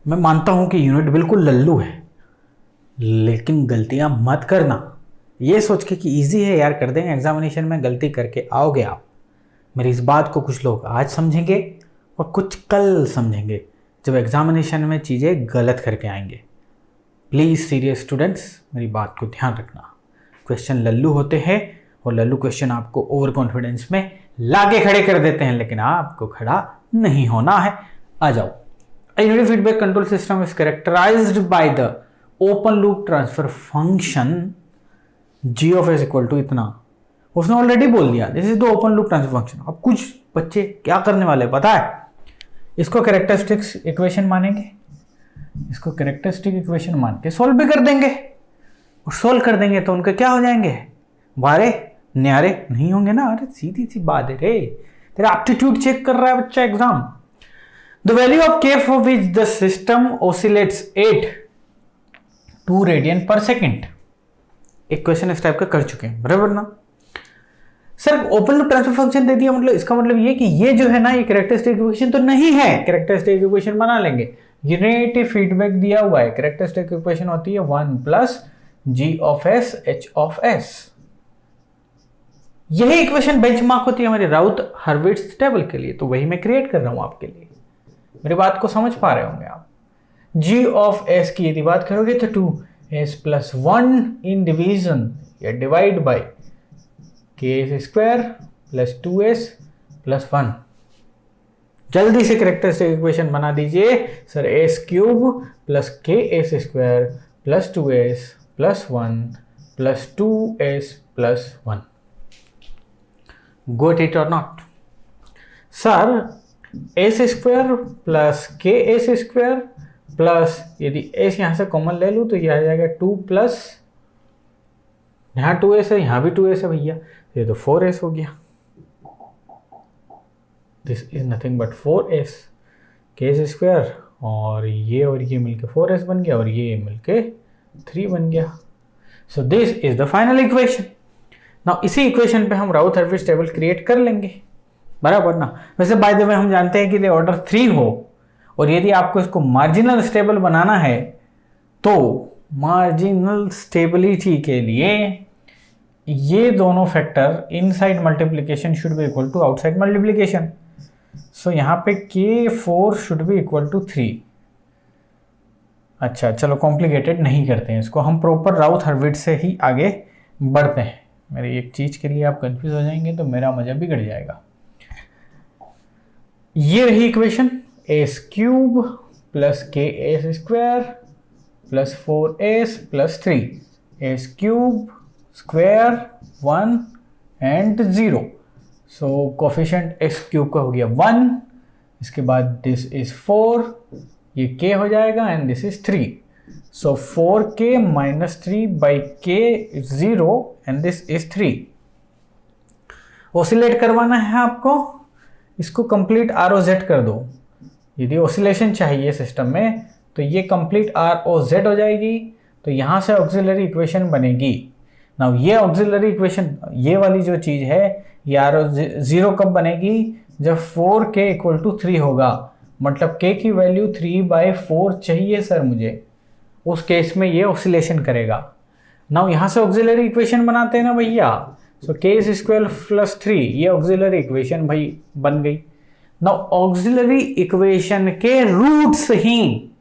मैं मानता हूं कि यूनिट बिल्कुल लल्लू है, लेकिन गलतियां मत करना। ये सोच के कि इजी है यार, कर देंगे एग्जामिनेशन में, गलती करके आओगे आप। मेरी इस बात को कुछ लोग आज समझेंगे और कुछ कल समझेंगे, जब एग्जामिनेशन में चीज़ें गलत करके आएंगे। प्लीज़ सीरियस स्टूडेंट्स, मेरी बात को ध्यान रखना। क्वेश्चन लल्लू होते हैं और लल्लू क्वेश्चन आपको ओवर कॉन्फिडेंस में लाके खड़े कर देते हैं, लेकिन आपको खड़ा नहीं होना है। आ जाओ। A unit feedback control system is characterized by the open loop transfer function g of s equal to इतना। उसने ऑलरेडी बोल दिया, this is the open loop transfer function. अब कुछ बच्चे क्या करने वाले पता है, इसको कैरेक्टरिस्टिक्स इक्वेशन मानेंगे, इसको कैरेक्टरिस्टिक इक्वेशन मान के सोल्व भी कर देंगे, और सोल्व कर देंगे तो उनके क्या हो जाएंगे, वारे न्यारे नहीं होंगे ना। अरे सीधी सी बात है रे, तेरा एप्टीट्यूड चेक कर रहा है बच्चा exam. The value of k for which the system oscillates 8 2 radian पर सेकेंड। एक क्वेश्चन इस टाइप का कर चुके हैं, बराबर ना। Sir open loop transfer function दे दिया, मतलब इसका मतलब ये कि ये जो है ना, ये कैरेक्टरिस्टिक इक्वेशन तो नहीं है। कैरेक्टरिस्टिक इक्वेशन बना लेंगे। यूनिट फीडबैक दिया हुआ है, कैरेक्टरिस्टिक इक्वेशन होती है 1 plus G of S H of S. यही इक्वेशन बेंचमार्क होती है हमारी राउथ हर्विट्ज टेबल के लिए, तो वही मैं क्रिएट कर रहा हूं आपके लिए। मेरी बात को समझ पा रहे होंगे आप। g ऑफ s की यदि बात करोगे तो 2s प्लस 1 इन डिवीजन या divide by k square plus 2s plus 1। जल्दी से कैरेक्टरिस्टिक इक्वेशन बना दीजिए sir. s cube plus ks square plus 2s plus 1 plus 2s plus 1। Got it or not sir? S square plus K S square plus, यदि S यहां से common ले लूँ तो यह आ जाएगा 2 प्लस, यहाँ 2s है, यहाँ भी 2s है भैया, ये तो 4s हो गया। This is nothing but 4s के एस स्क्वायर, और ये मिलके 4s बन गया, और ये मिलके 3 बन गया। So this is the final equation. Now इसी इक्वेशन पे हम राउथ हर्विट्ज टेबल क्रिएट कर लेंगे, बराबर ना। वैसे बाय द वे हम जानते हैं कि यदि ऑर्डर 3 हो और यदि आपको इसको मार्जिनल स्टेबल बनाना है, तो मार्जिनल स्टेबिलिटी के लिए ये दोनों factor inside multiplication should be equal to outside multiplication. So यहाँ पे k4 should be equal to 3। अच्छा चलो कॉम्प्लिकेटेड नहीं करते हैं इसको, हम प्रॉपर राउथ हर्विट्ज से ही आगे बढ़ते हैं। मेरी एक चीज के लिए आप कंफ्यूज हो जाएंगे तो मेरा मजा बिगड़ जाएगा। ये रही equation, S cube plus K S square plus 4s plus 3, S cube square 1 and 0। So coefficient x cube का हो गया 1, इसके बाद दिस इज 4, ये k हो जाएगा and this is 3। So 4k minus 3 by k 0 and this is 3। Oscillate करवाना है आपको, इसको कंप्लीट ROZ कर दो। यदि ऑसिलेशन चाहिए सिस्टम में तो ये कंप्लीट ROZ हो जाएगी, तो यहाँ से ऑक्सिलरी इक्वेशन बनेगी। नाउ ये ऑक्सिलरी इक्वेशन, ये वाली जो चीज़ है, ये RO0 कब बनेगी, जब 4k इक्वल टू 3 होगा। मतलब k की वैल्यू 3/4 चाहिए सर मुझे, उस केस में ये ऑसिलेशन करेगा। नाउ यहाँ से ऑक्सिलरी इक्वेशन बनाते हैं ना भैया, सो k स्क्वायर प्लस 3, ये ऑक्सिलरी इक्वेशन भाई बन गई। नाउ ऑक्सिलरी इक्वेशन के रूट्स ही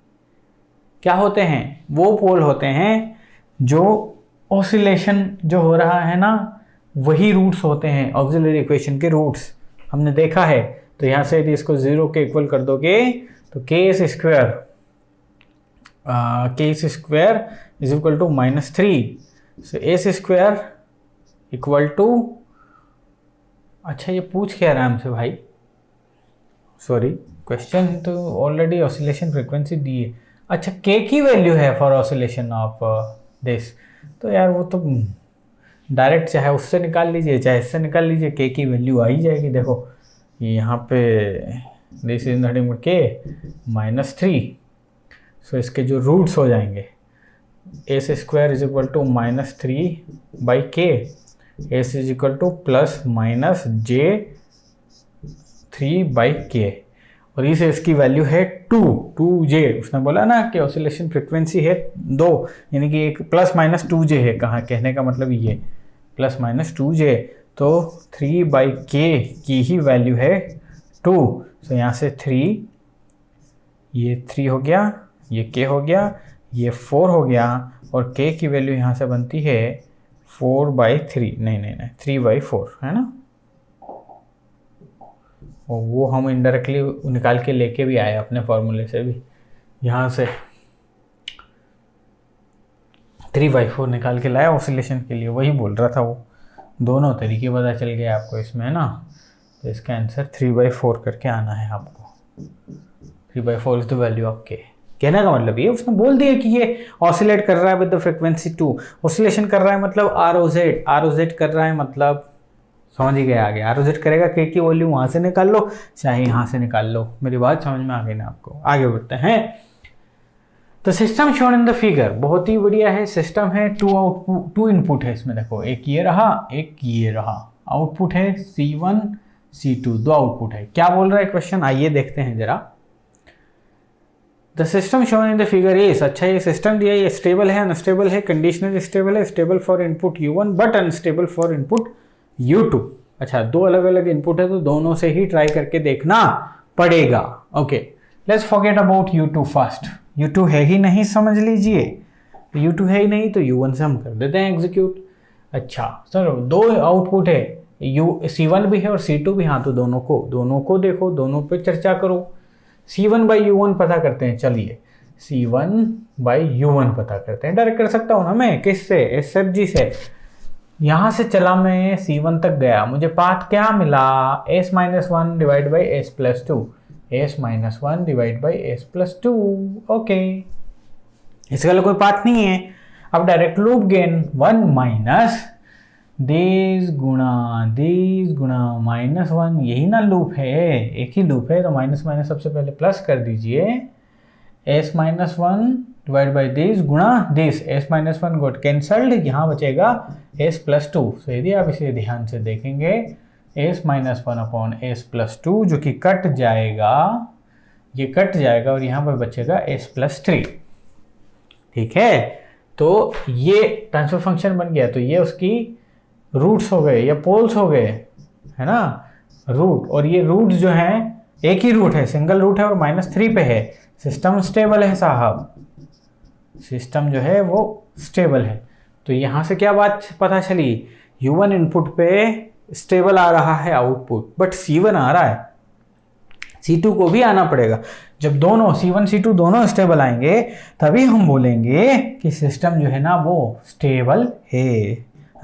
क्या होते हैं, वो पोल होते हैं जो ऑसिलेशन जो हो रहा है ना, वही रूट्स होते हैं ऑक्सिलरी इक्वेशन के रूट्स, हमने देखा है। तो यहाँ से यदि इसको 0 के इक्वल कर दोगे तो k square is equal to -3। सो s स्क्वायर इक्वल टू, अच्छा ये पूछ क्या रहा है हमसे भाई, सॉरी क्वेश्चन तो ऑलरेडी ऑसिलेशन फ्रीक्वेंसी दी है। अच्छा k की वैल्यू है फॉर ऑसिलेशन ऑफ दिस, तो यार वो तो डायरेक्ट चाहे उससे निकाल लीजिए चाहे इससे निकाल लीजिए, k की वैल्यू आ ही जाएगी। देखो यहाँ पे this is nothing but k -3, सो इसके जो रूट्स हो जाएंगे s square is equal to -3 by k, s is equal to plus minus j 3 by k, और इस इसकी वैल्यू है 2J। उसने बोला ना कि ऑसिलेशन फ्रिक्वेंसी है 2, यानी कि एक ±2J है। कहाँ कहने का मतलब ये ±2J, तो 3/K की ही वैल्यू है 2। तो यहाँ से 3, ये 3 हो गया, ये K हो गया, ये 4 हो गया, और K की वैल्यू यहाँ से बनती है 4/3, नहीं 3/4 है ना। और वो हम इनडायरेक्टली निकाल के लेके भी आए अपने फॉर्मूले से भी, यहाँ से 3/4 निकाल के लाया ऑसिलेशन के लिए, वही बोल रहा था वो। दोनों तरीके पता चल गए आपको इसमें, है ना। तो इसका आंसर 3/4 करके आना है आपको। 3/4 is the value of K। कहने का मतलब ये उसने बोल दिया कि ये ऑसिलेट कर रहा है विद द फ्रिक्वेंसी 2। ऑसिलेशन कर रहा है मतलब ROZ कर रहा है मतलब, समझ ही गए आगे। ROZ करेगा K की वैल्यू वहाँ से निकाल लो चाहे यहाँ से निकाल लो। मेरी बात समझ में आ गई ना आपको। आगे बढ़ते हैं। तो system shown in the figure बहुत ही बढ़िया है। सिस्टम है, 2 इनपुट है इसमें। देखो एक ये रहा, एक ये रहा। आउटपुट है C1 C2, 2 आउटपुट है। क्या बोल रहा है क्वेश्चन, आइए देखते हैं जरा। The system shown in the figure is, अच्छा ये सिस्टम दिया, ये स्टेबल है, अनस्टेबल है, कंडीशनल स्टेबल है, stable for input U1 but unstable for input U2। अच्छा 2 अलग अलग इनपुट है तो दोनों से ही ट्राई करके देखना पड़ेगा। Okay, let's forget about U2 first. U2 है ही नहीं, समझ लीजिए। U2 है ही नहीं तो U1 से हम कर देते हैं एग्जीक्यूट। अच्छा चलो 2 आउटपुट है, C1 भी है और C2 भी। हाँ तो दोनों को देखो, दोनों पे चर्चा करो। C1/U1 पता करते हैं, चलिए C1/U1 पता करते हैं। डायरेक्ट कर सकता हूँ ना मैं, किससे, SFG से। यहाँ से चला मैं C1 तक गया, मुझे पाथ क्या मिला, S-1 divide by S+2, S-1 divide by S+2। Okay, इसका कोई पाथ नहीं है। अब direct loop gain 1 minus this गुणा -1, यही ना लूप है, एक ही लूप है। तो माइनस माइनस सबसे पहले प्लस कर दीजिए, S-1 डिवाइड बाई दिस गुणा दिस, S-1 गोट कैंसल्ड, यहाँ बचेगा S+2। सो यदि आप इसे ध्यान से देखेंगे, S-1 अपॉन S+2 जो कि कट जाएगा, ये कट जाएगा और यहाँ पर बचेगा S+3। ठीक है, तो ये ट्रांसफर फंक्शन बन गया। तो ये उसकी रूट्स हो गए या पोल्स हो गए, है ना, रूट। और ये रूट जो हैं, एक ही रूट है, सिंगल रूट है और -3 पे है। सिस्टम स्टेबल है साहब, सिस्टम जो है वो स्टेबल है। तो यहाँ से क्या बात पता चली, U1 इनपुट पे स्टेबल आ रहा है आउटपुट, बट C1 आ रहा है, C2 को भी आना पड़ेगा। जब दोनों C1 C2 दोनों स्टेबल आएंगे तभी हम बोलेंगे कि सिस्टम जो है ना वो स्टेबल है,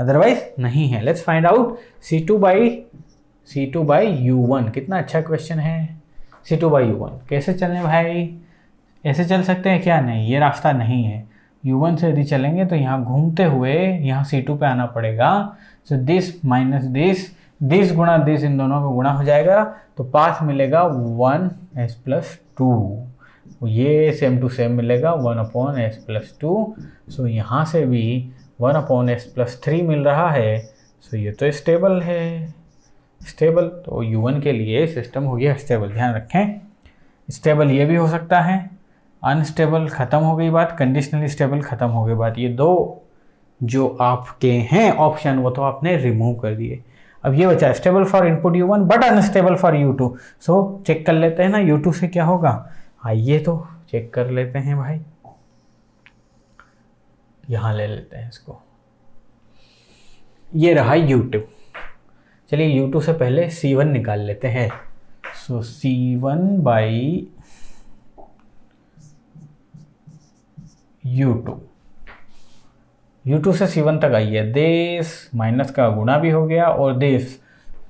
अदरवाइज नहीं है। Let's find out C2/U1। कितना अच्छा क्वेश्चन है। C2/U1 कैसे चलने भाई, ऐसे चल सकते हैं क्या, नहीं ये रास्ता नहीं है। U1 से यदि चलेंगे तो यहाँ घूमते हुए यहाँ C2 पे आना पड़ेगा। सो दिस माइनस दिस गुणा दिस, इन दोनों का गुणा हो जाएगा तो पाथ मिलेगा 1S+2। ये सेम टू सेम मिलेगा 1/S+2। सो यहाँ से भी 1/S+3 मिल रहा है। सो ये तो स्टेबल है, स्टेबल। तो U1 के लिए सिस्टम हो गया स्टेबल। ध्यान रखें, स्टेबल ये भी हो सकता है, अनस्टेबल खत्म हो गई बात, कंडीशनली स्टेबल खत्म हो गई बात। ये 2 जो आपके हैं ऑप्शन वो तो आपने रिमूव कर दिए। अब ये बचा stable for input U1 but unstable for U2। So check कर लेते हैं ना U2 से क्या होगा। आइए तो चेक कर लेते हैं भाई, यहाँ ले लेते हैं इसको। ये रहा U2। चलिए U2 से पहले C1 निकाल लेते हैं। सो C1/U2, U2 से C1 तक आई है। दिस माइनस का गुणा भी हो गया और दिस,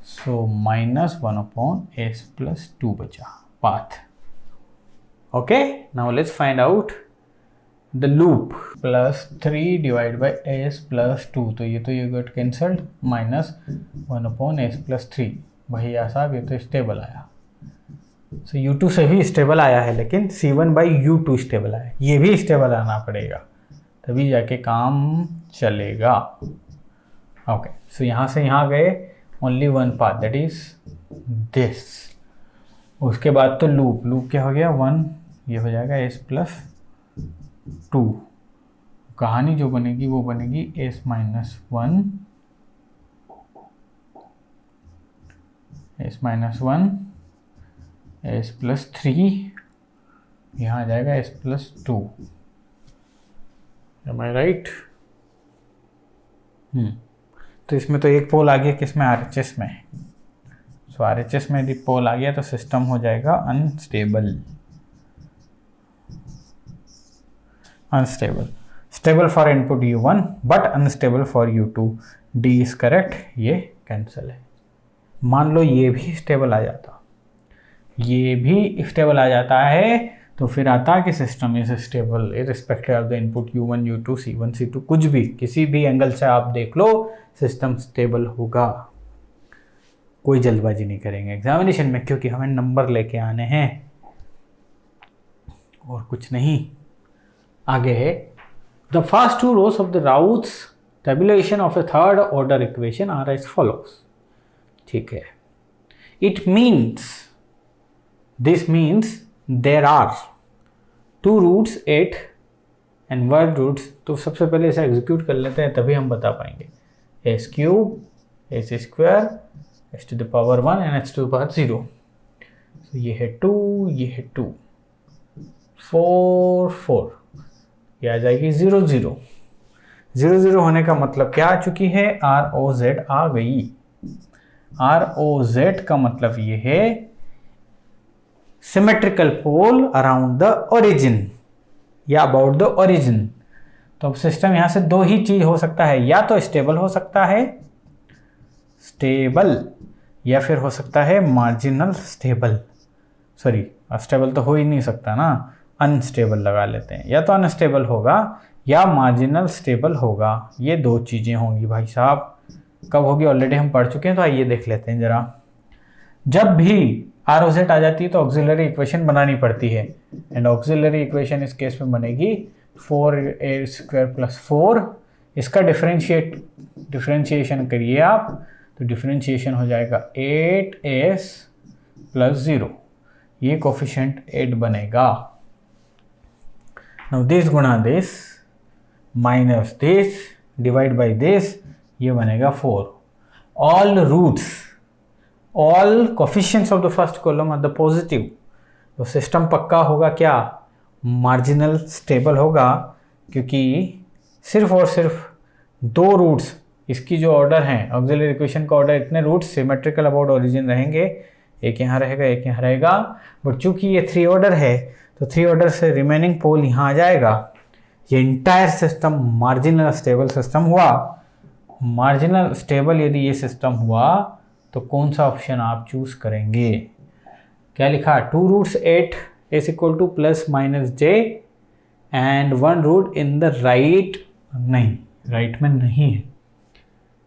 सो -1/S+2 बचा path. Okay, now let's find out the loop. +3 divide by S+2, तो ये गट कैंसल्ड, -1/S+3। भैया साहब ये तो स्टेबल आया। सो U2 से भी स्टेबल आया है, लेकिन C1/U2 स्टेबल आया, ये भी स्टेबल आना पड़ेगा तभी जाके काम चलेगा। ओके, सो यहाँ से यहाँ गए, only one path, that is this. उसके बाद तो लूप क्या हो गया 1, ये हो जाएगा s प्लस 2। कहानी जो बनेगी वो बनेगी s माइनस 1, s प्लस 3, यहाँ आ जाएगा s प्लस 2। एम आई राइट? तो इसमें तो एक पोल आ गया किसमें, RHS में। सो RHS में यदि पोल आ गया तो सिस्टम हो जाएगा unstable. Stable for input U1 but unstable for U2। D is correct, ये कैंसिल है। मान लो ये भी स्टेबल आ जाता, ये भी स्टेबल आ जाता है, तो फिर आता कि system is stable irrespective of the input U1 U2 C1 C2, कुछ भी किसी भी एंगल से आप देख लो सिस्टम स्टेबल होगा। कोई जल्दबाजी नहीं करेंगे एग्जामिनेशन में, क्योंकि हमें नंबर लेके आने हैं और कुछ नहीं। आगे है the first two rows of the Routh's tabulation of a third order equation are as follows. ठीक है, it means, this means there are 2 roots 8 and 1 roots. तो सबसे पहले इसे एग्जीक्यूट कर लेते हैं, तभी हम बता पाएंगे। S cube, S square, H two the power 1 and H two the power 0। तो ये है 2, ये है 2, 4 4, ये आ जाएगी 0 0। 0 0 होने का मतलब क्या आ चुकी है, ROZ आ गई। ROZ का मतलब ये है symmetrical pole around the origin या अबाउट द ओरिजिन। तो अब सिस्टम यहां से दो ही चीज हो सकता है, या तो स्टेबल हो सकता है, स्टेबल, या फिर हो सकता है मार्जिनल स्टेबल। सॉरी, स्टेबल तो हो ही नहीं सकता ना, अनस्टेबल लगा लेते हैं। या तो अनस्टेबल होगा या मार्जिनल स्टेबल होगा, ये दो चीजें होंगी भाई साहब। कब होगी ऑलरेडी हम पढ़ चुके हैं, तो आइए देख लेते हैं जरा। जब भी ROZ आ जाती है तो ऑक्सिलरी इक्वेशन बनानी पड़ती है, एंड ऑक्सिलरी इक्वेशन इस केस में बनेगी 4a² प्लस 4। इसका डिफरेंशिएशन करिए आप, तो डिफरेंशिएशन हो जाएगा 8s प्लस 0। ये कोफिशिएंट 8 बनेगा। नाउ दिस गुणा this minus this divide by this, ये बनेगा 4। All roots, all coefficients of the first column are the positive. तो सिस्टम पक्का होगा क्या, मार्जिनल स्टेबल होगा, क्योंकि सिर्फ और सिर्फ 2 रूट्स, इसकी जो ऑर्डर हैं ऑक्सिलरी इक्वेशन का ऑर्डर, इतने रूट्स सिमेट्रिकल अबाउट ओरिजिन रहेंगे, एक यहाँ रहेगा एक यहाँ रहेगा। बट चूंकि ये 3 ऑर्डर है तो 3 ऑर्डर से रिमेनिंग पोल यहाँ आ जाएगा। ये entire system marginal stable system हुआ। मार्जिनल स्टेबल यदि ये सिस्टम हुआ तो कौन सा ऑप्शन आप चूज करेंगे? क्या लिखा, 2 roots 8 is equal to plus minus j and 1 root in the right. नहीं, राइट में नहीं है,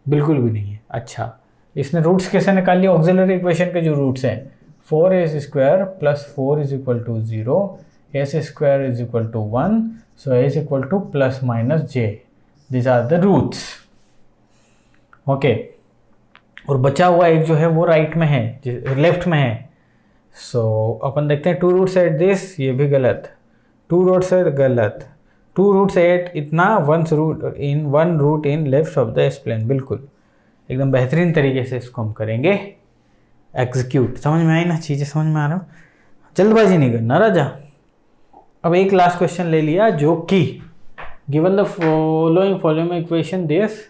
बिल्कुल भी नहीं है। अच्छा, इसने रूट्स कैसे निकाल लिया? ऑक्सिलरी इक्वेशन के जो रूट्स हैं, 4s² plus 4 is equal to 0, s² is equal to 1, so s equal to plus minus j, this are the roots. Okay, और बचा हुआ एक जो है वो राइट में है, लेफ्ट में है। सो अपन देखते हैं 2 रूट्स 8 दिस, ये भी गलत, 2 रूट्स 8 गलत, 2 रूट्स 8 इतना, 1 root in left of the S plane. बिल्कुल एकदम बेहतरीन तरीके से इसको हम करेंगे एग्जीक्यूट। समझ में आई ना, चीज़ें समझ में आ रहा, जल्दबाजी नहीं करना राजा। अब एक लास्ट क्वेश्चन ले लिया, जो कि given the following equation this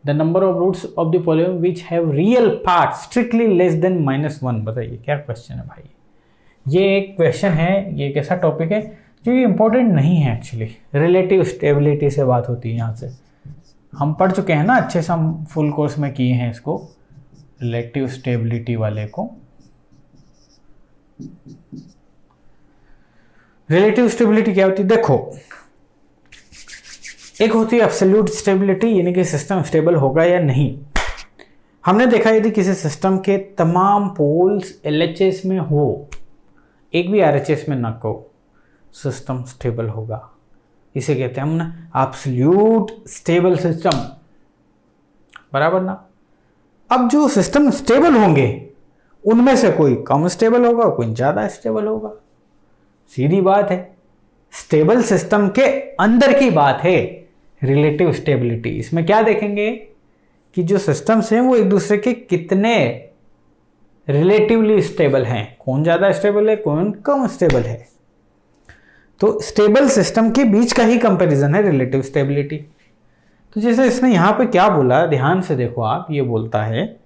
the number of roots of the following which have real part strictly less than -1। बताइए क्या क्वेश्चन है भाई? ये एक क्वेश्चन है, ये एक ऐसा टॉपिक है जो ये इंपॉर्टेंट नहीं है एक्चुअली। रिलेटिव स्टेबिलिटी से बात होती है, यहाँ से हम पढ़ चुके हैं ना, अच्छे से हम फुल कोर्स में किए हैं इसको, रिलेटिव स्टेबिलिटी वाले को। रिलेटिव स्टेबिलिटी क्या होती है? देखो, एक होती है एब्सोल्यूट स्टेबिलिटी, यानी कि सिस्टम स्टेबल होगा या नहीं। हमने देखा यदि किसी सिस्टम के तमाम पोल्स LHS में हो, एक भी RHS में ना हो, सिस्टम स्टेबल होगा। इसे कहते हैं हम ना एब्सोल्यूट स्टेबल सिस्टम, बराबर ना। अब जो सिस्टम स्टेबल होंगे उनमें से कोई कम स्टेबल होगा, कोई ज़्यादा स्टेबल होगा। सीधी बात है, स्टेबल सिस्टम के अंदर की बात है रिलेटिव स्टेबिलिटी। इसमें क्या देखेंगे कि जो सिस्टम्स हैं वो एक दूसरे के कितने रिलेटिवली स्टेबल हैं, कौन ज़्यादा स्टेबल है, कौन कम स्टेबल है। तो स्टेबल सिस्टम के बीच का ही कंपैरिजन है रिलेटिव स्टेबिलिटी। तो जैसे इसने यहाँ पे क्या बोला, ध्यान से देखो आप, ये बोलता है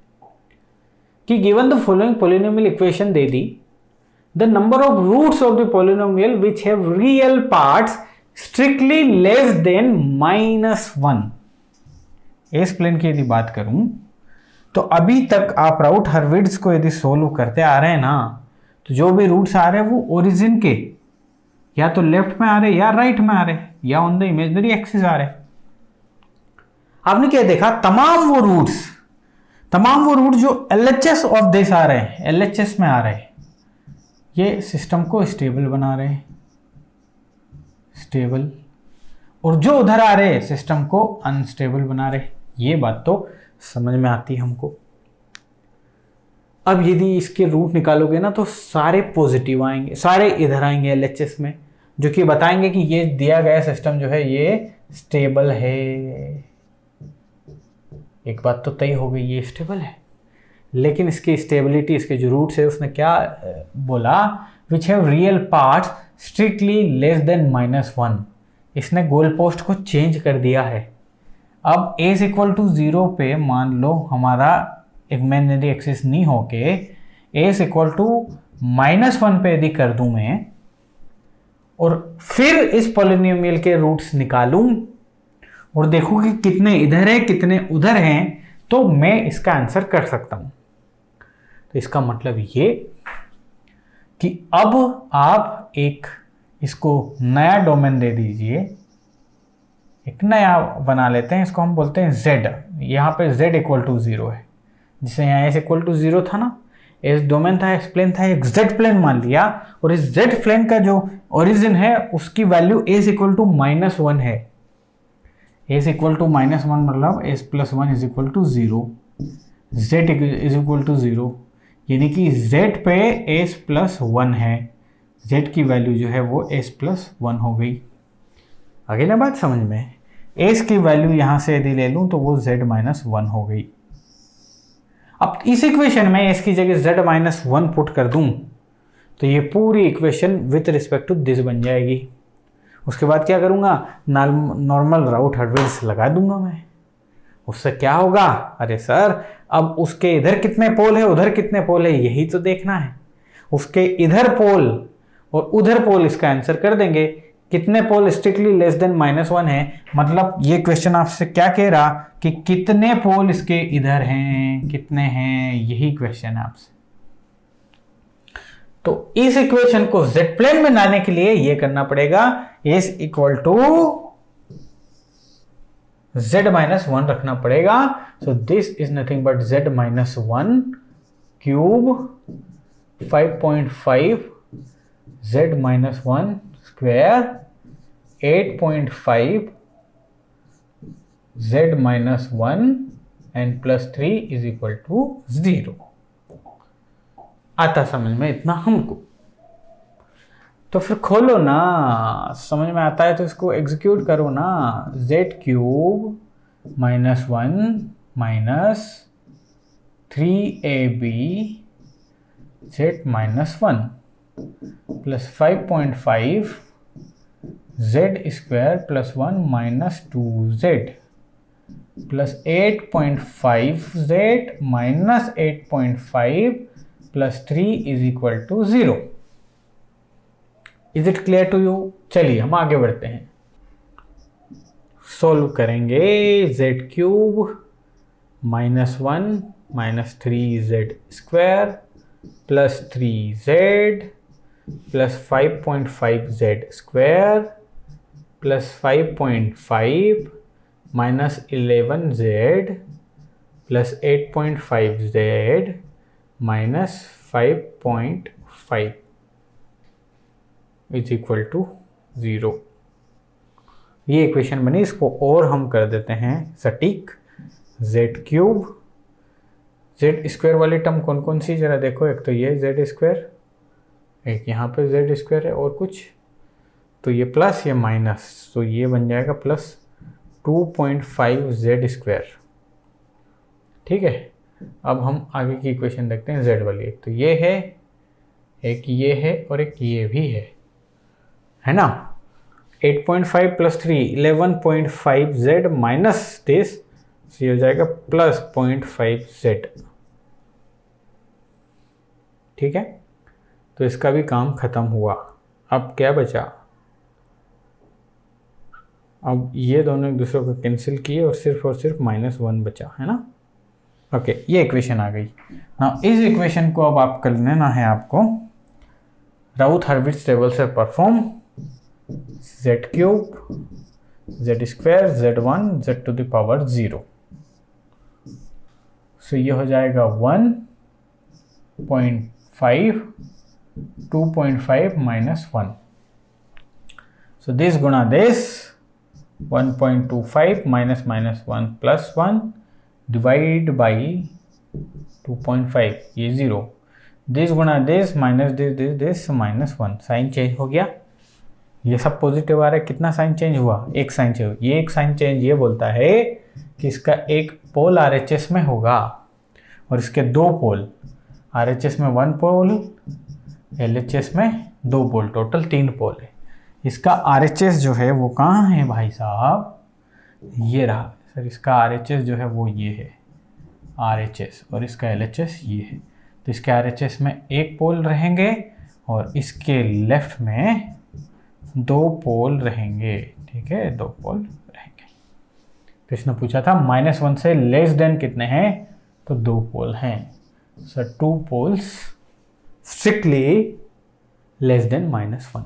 कि given the following polynomial equation दे दी, the number of roots of the polynomial which have real parts strictly less than -1। इस प्लेन की यदि बात करूं तो अभी तक आप राउट हर्विट्ज को यदि सोल्व करते आ रहे हैं ना, तो जो भी रूट्स आ रहे हैं वो ओरिजिन के या तो लेफ्ट में आ रहे या राइट में आ रहे या ऑन द इमेजिनरी एक्सिस आ रहे। आपने क्या देखा, तमाम वो रूट जो LHS ऑफ दिस आ रहे हैं, LHS में आ रहे हैं, ये सिस्टम को स्टेबल बना रहे हैं, स्टेबल, और जो उधर आ रहे हैं सिस्टम को अनस्टेबल बना रहे। ये बात तो समझ में आती है हमको। अब यदि इसके रूट निकालोगे ना तो सारे पॉजिटिव आएंगे, सारे इधर आएंगे LHS में, जो कि बताएंगे कि ये दिया गया सिस्टम जो है ये स्टेबल है। एक बात तो तय हो गई, ये स्टेबल है। लेकिन इसकी स्टेबिलिटी, इसके जो रूट्स है, उसने क्या बोला, विच have real parts strictly less than -1। इसने गोल पोस्ट को चेंज कर दिया है। अब a = 0 पे मान लो हमारा इमेजिनरी एक्सिस नहीं होके a = -1 पे यदि कर दूं मैं, और फिर इस पॉलिनोमियल के रूट्स निकालूं और देखूं कि कितने इधर है कितने उधर हैं, तो मैं इसका आंसर कर सकता हूं। तो इसका मतलब ये कि अब आप एक इसको नया डोमेन दे दीजिए, एक नया बना लेते हैं, इसको हम बोलते हैं z। यहाँ पे z = 0 है, जिसे यहाँ s = 0 था ना, एस डोमेन था, एस प्लेन था, एक z प्लेन मान लिया, और इस z प्लेन का जो ओरिजिन है उसकी वैल्यू a = -1 है। a = -1 मतलब s + 1 = 0, z = 0, यानी कि z पे s + 1 है, z की वैल्यू जो है वो s + 1 हो गई। आगे ना बात समझ में, s की वैल्यू यहां से यदि ले लूं तो वो z - 1 हो गई। अब इस इक्वेशन में s की जगह z - 1 पुट कर दूं तो ये पूरी equation with respect to this बन जाएगी। उसके बाद क्या करूंगा, नॉर्मल राउट हर्विट्ज लगा दूंगा मैं। उससे क्या होगा, अरे सर अब उसके इधर कितने पोल है, उधर कितने पोल है, यही तो देखना है। उसके इधर पोल और उधर पोल, इसका आंसर कर देंगे। कितने पोल स्ट्रिक्टली लेस देन -1 है, मतलब ये क्वेश्चन आपसे क्या कह रहा कि कितने पोल इसके इधर हैं, कितने हैं, यही क्वेश्चन है आपसे। तो इस इक्वेशन को z प्लेन में लाने के लिए ये करना पड़ेगा, s = z - 1 रखना पड़ेगा। So this is nothing but z - 1 cube 5.5 z - 1 square 8.5 z - 1 and +3 = 0। आता समझ में इतना हमको? तो फिर खोलो ना, समझ में आता है तो इसको एग्जीक्यूट करो ना। z³ -1 - 3ab z - 1 plus 5.5 z² + 1 - 2z plus 8.5z - 8.5 +3 = 0। Is it clear to you? चलिए हम आगे बढ़ते हैं, सोल्व करेंगे। z³ -1 - 3z² + 3z plus 5.5z² plus 5.5 -11z plus 8.5z -5.5 = 0। ये इक्वेशन बनी। इसको और हम कर देते हैं सटीक। z³ जेड स्क्वायर वाली टर्म कौन कौन सी जरा देखो, एक तो ये जेड स्क्वायर, एक यहाँ पे जेड स्क्वायर है और कुछ, तो ये प्लस ये माइनस, तो ये बन जाएगा प्लस 2.5 जेड स्क्वायर। ठीक है, अब हम आगे की इक्वेशन देखते हैं जेड वाली। एक तो ये है, एक ये है और एक ये भी है ना। 8.5 प्लस 3 11.5 जेड माइनस दिस, ये हो जाएगा प्लस 0.5 जेड। ठीक है, तो इसका भी काम खत्म हुआ। अब क्या बचा, अब ये दोनों एक दूसरे को कैंसिल किए और सिर्फ -1 बचा, है ना। ओके, ये इक्वेशन आ गई ना। इस इक्वेशन को अब आप कर लेना है आपको राउथ हर्विट्ज टेबल से perform z cube z square z1 z to the power 0। So ये हो जाएगा 1.5 2.5 -1। सो दिस गुणा दिस 1.25 -1 प्लस 1 डिवाइड बाई 2.5, ये 0। दिस गुणा this minus this -1, sign change हो गया। ये सब पॉजिटिव आ रहा है, कितना साइन चेंज हुआ, एक साइन चेंज। ये एक साइन चेंज ये बोलता है कि इसका एक पोल RHS में होगा और इसके दो पोल, RHS में 1 पोल, LHS में 2 पोल, टोटल 3 पोल है। इसका RHS जो है वो कहाँ है भाई साहब, ये रहा सर। इसका RHS जो है वो ये है RHS और इसका LHS ये है। तो इसके RHS में एक पोल रहेंगे और इसके लेफ्ट में 2 पोल रहेंगे। ठीक है, 2 पोल रहेंगे। तो इसने पूछा था -1 से लेस देन कितने हैं, तो 2 पोल हैं। Sir 2 poles strictly less than -1।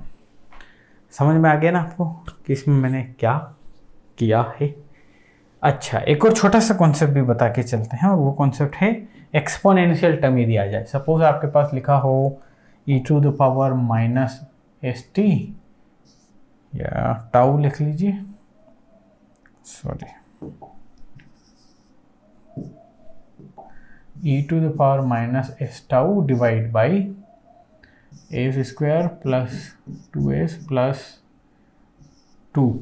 समझ में आ गया ना आपको कि इसमें मैंने क्या किया है। अच्छा, एक और छोटा सा कॉन्सेप्ट भी बता के चलते हैं, और वो कॉन्सेप्ट है एक्सपोनेंशियल टर्म यदि आ जाए। सपोज आपके पास लिखा हो e⁻⁻ st, या टाउ लिख लीजिए, sorry, e⁻ s tau divide by a square plus 2s plus 2।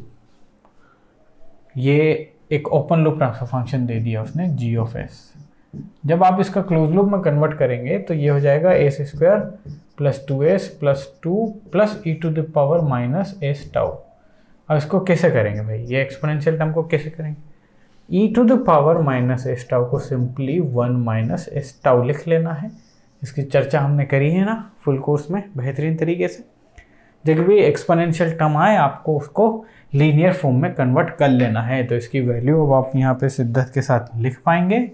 ये एक ओपन लूप ट्रांसफर फंक्शन दे दिया उसने g(s). जब आप इसका क्लोज लूप में कन्वर्ट करेंगे तो ये हो जाएगा a square plus 2s plus 2 plus e⁻ s tau. अब इसको कैसे करेंगे भाई, ये एक्सपोनेंशियल टर्म को कैसे करेंगे, e⁻ s टाउ को सिंपली 1 - s टाउ लिख लेना है। इसकी चर्चा हमने करी है ना फुल कोर्स में बेहतरीन तरीके से। जब भी एक्सपोनेंशियल टर्म आए आपको उसको लीनियर फॉर्म में कन्वर्ट कर लेना है। तो इसकी वैल्यू अब आप यहाँ पे शिद्दत के साथ लिख पाएंगे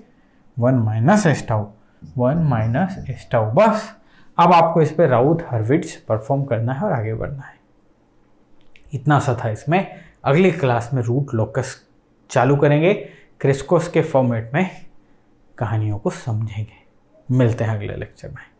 1 - s टाउ, 1 - s टाउ। बस अब आपको इस पे राउथ हर्विट्ज परफॉर्म करना है और आगे बढ़ना है। इतना सा था इसमें। अगली क्लास में रूट लोकस चालू करेंगे, क्रिस्कोस के फॉर्मेट में कहानियों को समझेंगे। मिलते हैं अगले लेक्चर में।